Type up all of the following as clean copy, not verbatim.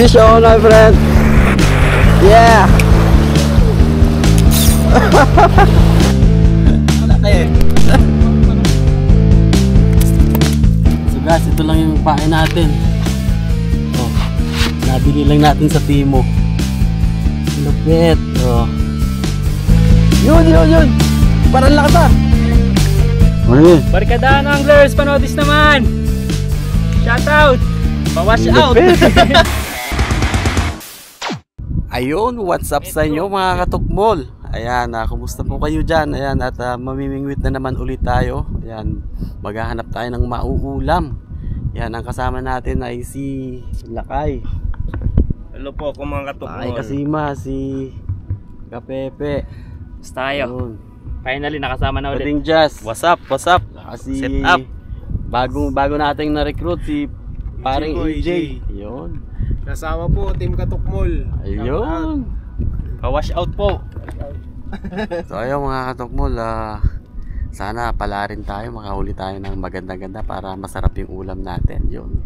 Fish on, my friend. Yeah. So guys, ito lang yung pain natin. Oh, nabili lang natin sa Timo. Lupit. Oh. Yun. Parang lakas ah. Barkadaan anglers, panodis naman. Shout out. Bawash out. Ayun, what's up sa inyo mga katukmol? Ayan, kumusta po kayo dyan? Ayan, at mamimingwit na naman ulit tayo. Ayan, maghahanap tayo ng mauulam. Ayan, ang kasama natin ay si Lakay. Hello po kung mga katukmol. Ay, Kasima, si Kapepe. Basta tayo. Finally, nakasama na ulit. Pwedeng Jazz. What's up? Kasi Set up. bago nating na-recruit si paring EJ. Ayun. Kasama po, Team Katukmol. Ayun. Wash out po. So ayun mga katukmol, sana pala rin tayo, makahuli tayo ng maganda-ganda para masarap yung ulam natin. Yun.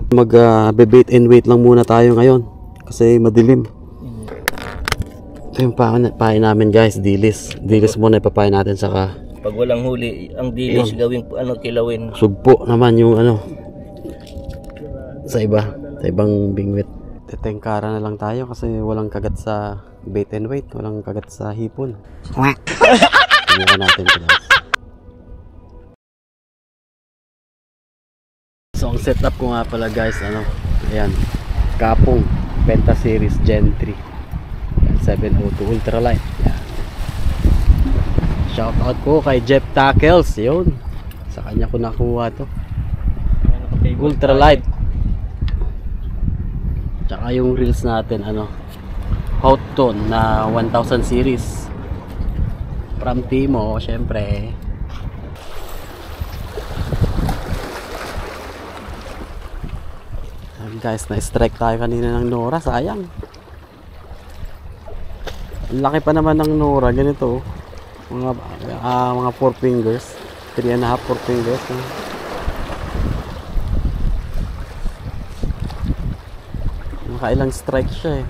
Mag-bait and wait lang muna tayo ngayon kasi madilim. Ito yung pain namin guys, dilis. Dilis muna ipapain natin, saka Pag walang huli, ang dilis gawing kilawin. sugpo naman yung sa ibang bingwit. Tetengkara na lang tayo kasi walang kagat sa bait and wait, walang kagat sa hipon. Tingnan natin ito guys. So ang setup ko nga pala guys, ayan, Kapong Penta Series Gen 3, ayan, 702 Ultralight. Ayan. Shout out ko kay Jeff Tackles, yun, sa kanya ko nakuha to, Ultralight. Tsaka yung reels natin, Hot Tone na 1000 series from Timo, syempre. Guys, na-strike tayo kanina ng Nora, sayang. Laki pa naman ng Nora, ganito. Mga 4 fingers, 3.5, 4 fingers. Nakailang strike siya eh.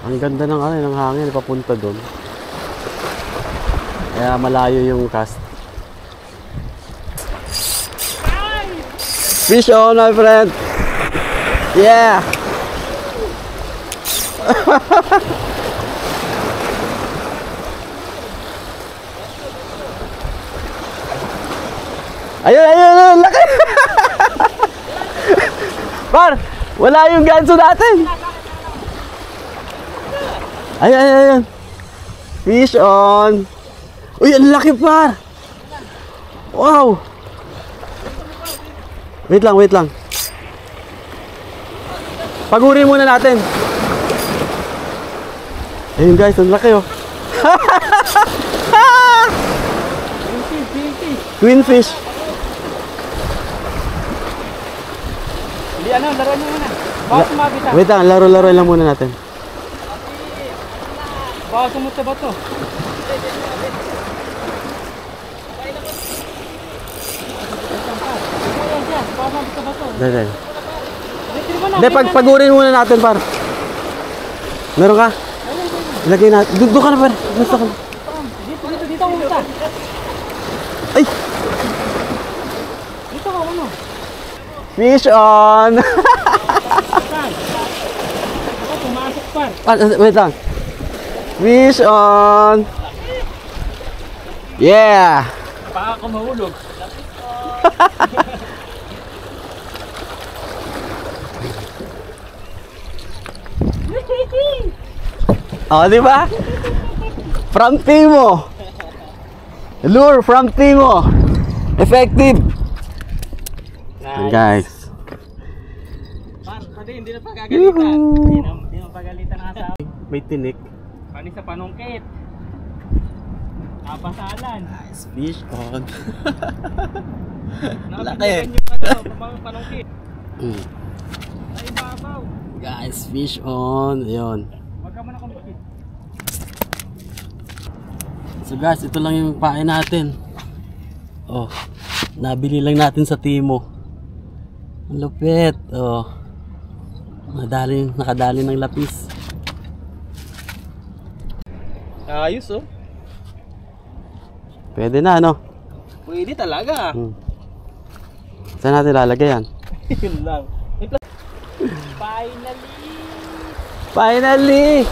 Ang ganda ng hangin papunta doon. Kaya malayo yung cast. Fish on, my friend. Yeah. Ayun, laki. Par, wala yung ganso natin. Ayun. Fish on. Uy, ang laki par. Wow. Wait lang. Pagurin muna natin. Ayun guys, ang laki oh. Queen fish. Hindi laro nyo muna. Baka sumabita. Wait lang, laro lang muna natin. Baka sumot sa bato. Dahil. Hindi, pagurin muna natin par. Meron ka? Ilagay natin. Doon ka na par. Gusto ka. Dito umunta. Ay! Dito ka uno. Fish on! Ako pumasok par. Wait lang. Fish on! Yeah! Baka ka mahulog. Oh, di ba? From Timo. Lure from Timo. Effective. Nice. Guys. Hindi na pagagalitan. Hindi na pagalitan ang asawa. May tinik. Panis sa panungkit. Napasalan. Nice fish on. Nakapitikan yung panungkit. Ay, babaw. Guys, fish on. Ayun. Huwag ka man akong bukit. So guys, ito lang yung pain natin. Oh, nabili lang natin sa Timo. Ang lupit. Oh, nakadali ng lapis. Ayos oh. Pwede na, ano? Pwede talaga. Saan natin lalagay yan? Yun lang. Finally! Finally!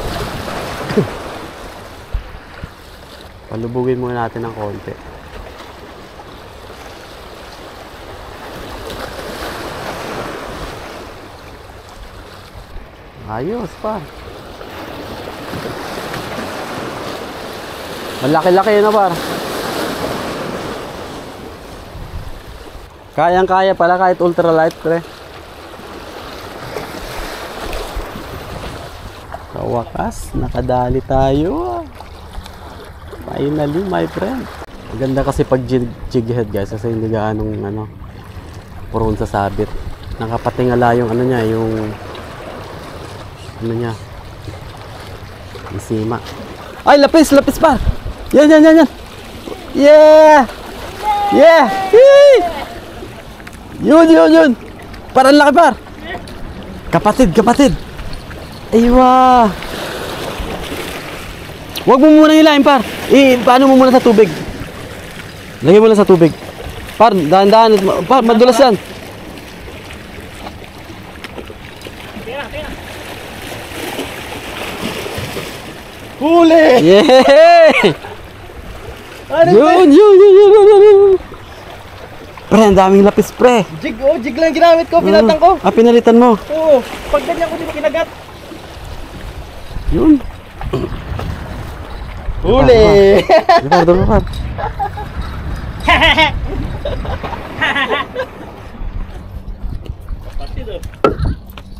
Palubugin muna natin ng konti. Ayos pa. Malaki-laki na par. Kayang-kaya pala kahit ultralight pre. Sa wakas, nakadali tayo. Finally, my friend. Maganda kasi pag jig head guys kasi hindi gaanong ano, prone sa sabit. Nakapatingala yung ano niya, yung ano niya. Isima. Ay, lapis pa. Yan. Yeah! Yeah! Yee! Yun. Parang laki par. Kapatid. Aywa. Huwag mo muna hilahin par. Paano mo muna sa tubig? Lagay mo lang sa tubig. Par, dahan-dahan. Par, madulas yan. Huli! Yeah! Yun. Pre, ang daming lapis pre. Jig lang ginamit ko, pinatang ko. Pinalitan mo. Oo, pag ganyan ko dito kinagat. Yun. Huli! Doon par.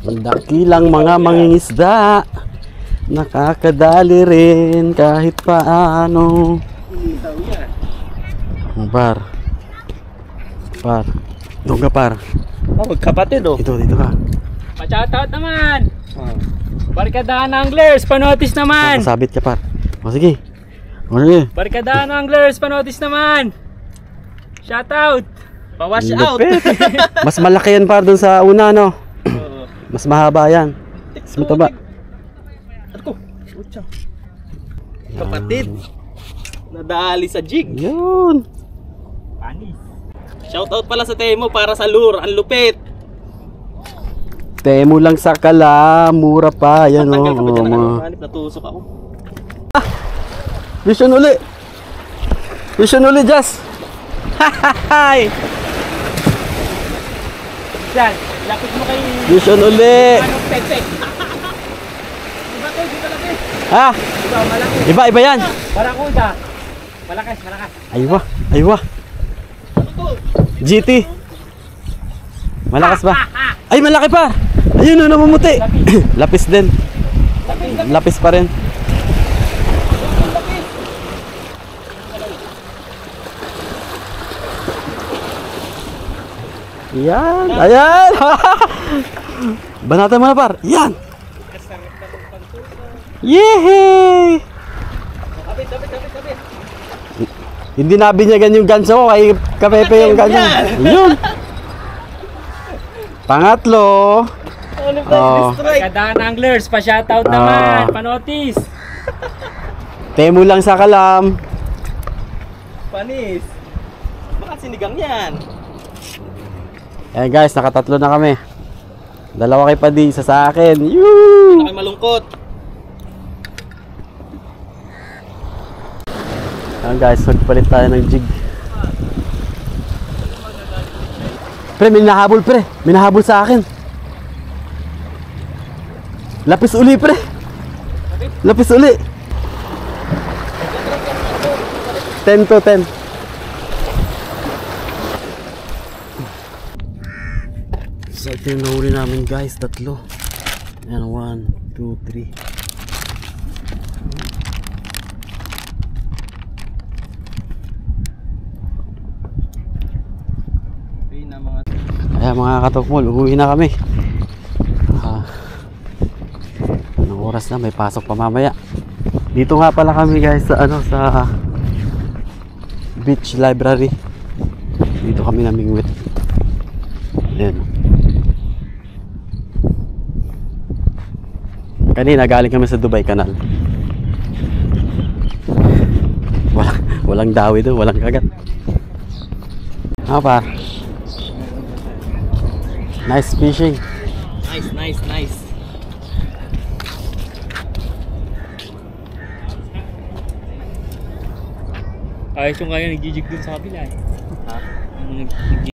Dakilang mga mangingisda. Nakakadali rin kahit paano. Par. Doon ka par. Oh, magkapatid oh. Dito ka. Pa-shoutout naman! Barkadahan Anglers, panotis naman! Sabit ka par. Sige. Barkadahan Anglers, panotis naman! Shoutout! Pa-wash out! Mas malaki yan par doon sa una no. Mas mahaba yan. Mas mataba. Kapatid. Nadali sa jig. Yun. Panis. Shoutout pala sa Temo para sa lure. Ang lupit. Temo lang sa kala, mura pa. Yan o. Tanggal ka ba dyan? Hanip, natusok ako. Vision uli, Jazz. Hahahay. Yan, lapit mo kay... Vision uli. Anong pek-pek? Iba to, dito laki. Ha? Iba, malaki. Iba yan. Barakuda. Malakas. Aywa. GT. Malakas ba? Ay, malaki pa. Ayun o, namumuti. Lapis din. Lapis pa rin. Yan. Ayan. Banatan mo na par. Yan. Yehey. Hindi nabinyagan yung ganso ko kay Kapepe yung ganyan. Yun. Pangatlo. Barkadahan Anglers, pa-shoutout naman, panotis. Temo lang sa kalam. Panis. Baka sinigang yan. Eh guys, nakatatlo na kami. Dalawa kay Padi, isa sa akin. Yuu! Nakay malungkot. Ayan guys, magpalit tayo ng jig. Pre, may nahabol sa akin. Lapis uli pre. Lapis uli. 10 to 10. So ito yung nahuli namin guys, tatlo. Ayan, 1, 2, 3. Ayan mga katokmol, uuwi na kami. Anong oras na? May pasok pa mamaya. Dito nga pala kami guys sa Beach Library. Dito kami namingwit. Ayan. Kanina galing kami sa Dubai Canal. Walang dawi doon, walang kagat. Par. Nice fishing. Nice. Ayos yung kaya nagjijig dun sa kabila eh. Ha?